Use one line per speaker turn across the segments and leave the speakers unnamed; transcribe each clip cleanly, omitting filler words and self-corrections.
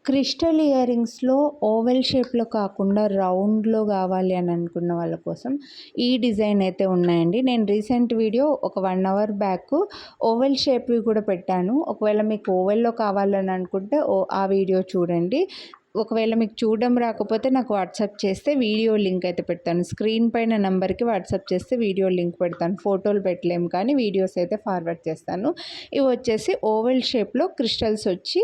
Crystal year రింగ్స్లో oval షేప్లో కాకుండా రౌండ్లో కావాలి అని అనుకున్న వాళ్ళ కోసం ఈ డిజైన్ అయితే ఉన్నాయండి. నేను రీసెంట్ వీడియో ఒక 1 అవర్ బ్యాక్ ఓవెల్ షేప్వి కూడా పెట్టాను. ఒకవేళ మీకు ఓవెల్లో కావాలని అనుకుంటే ఆ వీడియో చూడండి. ఒకవేళ మీకు చూడడం రాకపోతే నాకు వాట్సాప్ చేస్తే వీడియో లింక్ అయితే పెడతాను. స్క్రీన్ పైన నెంబర్కి వాట్సాప్ చేస్తే వీడియో లింక్ పెడతాను. ఫోటోలు పెట్టలేము కానీ వీడియోస్ అయితే ఫార్వర్డ్ చేస్తాను. ఇవి వచ్చేసి ఓవెల్ షేప్లో క్రిస్టల్స్ వచ్చి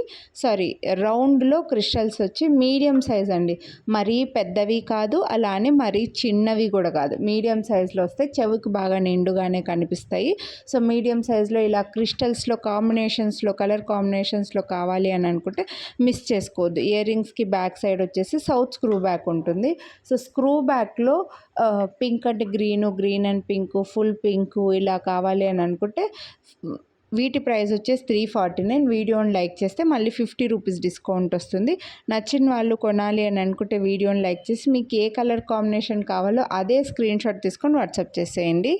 రౌండ్లో క్రిస్టల్స్ వచ్చి మీడియం సైజ్ అండి. మరీ పెద్దవి కాదు, అలానే మరీ చిన్నవి కూడా కాదు, మీడియం సైజులో వస్తాయి. చెవికి బాగా నిండుగానే కనిపిస్తాయి. సో మీడియం సైజులో ఇలా క్రిస్టల్స్లో కాంబినేషన్స్లో, కలర్ కాంబినేషన్స్లో కావాలి అని అనుకుంటే మిస్ చేసుకోవద్దు. ఇయర్ రింగ్స్ బ్యాక్ సైడ్ వచ్చేసి సౌత్ స్క్రూ బ్యాక్ ఉంటుంది. సో స్క్రూ బ్యాక్లో పింక్ అంటే green and pink, full pink ఇలా కావాలి అని అనుకుంటే వీటి ప్రైస్ వచ్చేసి 349. వీడియోని లైక్ చేస్తే మళ్ళీ 50 రూపీస్ డిస్కౌంట్ వస్తుంది. నచ్చిన వాళ్ళు కొనాలి అని అనుకుంటే వీడియోని లైక్ చేసి మీకు ఏ కలర్ కాంబినేషన్ కావాలో అదే స్క్రీన్ షాట్ తీసుకొని వాట్సాప్ చేసేయండి.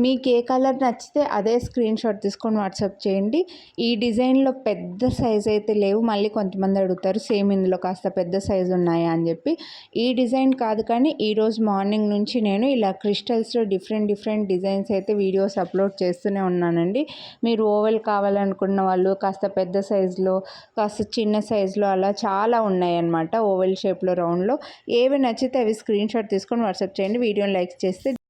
మీకు ఏ కలర్ నచ్చితే అదే స్క్రీన్ షాట్ తీసుకొని వాట్సాప్ చేయండి. ఈ డిజైన్లో పెద్ద సైజ్ అయితే లేవు. మళ్ళీ కొంతమంది అడుగుతారు సేమ్ ఇందులో కాస్త పెద్ద సైజు ఉన్నాయా అని చెప్పి. ఈ డిజైన్ కాదు కానీ ఈరోజు మార్నింగ్ నుంచి నేను ఇలా క్రిస్టల్స్లో డిఫరెంట్ డిజైన్స్ అయితే వీడియోస్ అప్లోడ్ చేస్తూనే ఉన్నానండి. మీరు ఓవెల్ కావాలనుకున్న వాళ్ళు కాస్త పెద్ద సైజులో, కాస్త చిన్న సైజులో అలా చాలా ఉన్నాయన్నమాట. ఓవెల్ షేప్లో, రౌండ్లో ఏవి నచ్చితే అవి స్క్రీన్ షాట్ తీసుకొని వాట్సాప్ చేయండి. వీడియోని లైక్ చేస్తే